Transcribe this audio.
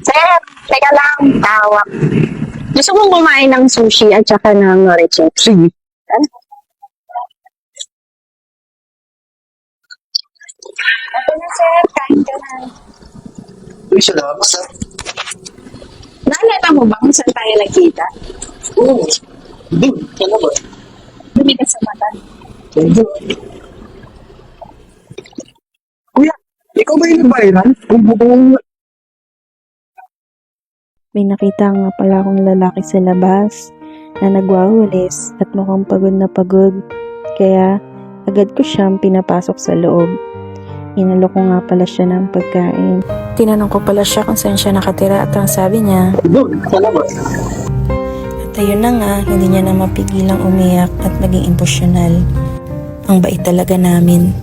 Sir, teka lang, tawag. Gusto kong kumain ng sushi at saka ng lechon. Sige. Ito na sir, kain ka na. Uy, salamat sa... Naalala mo ba kung saan tayo nagkita? Oo. Doon, ano ba? Dumi ka sa mata. Kuya, ikaw ba yung nag-viral? Kung bukong... May nakita nga pala akong lalaki sa labas na nagwawalis at mukhang pagod na pagod. Kaya agad ko siyang pinapasok sa loob. Inalo ko nga pala siya ng pagkain. Tinanong ko pala siya kung saan siya nakatira at ang sabi niya, Doon, salamat. at ayun na nga, hindi niya na mapigilang umiyak at maging emosyonal. Ang bait talaga namin.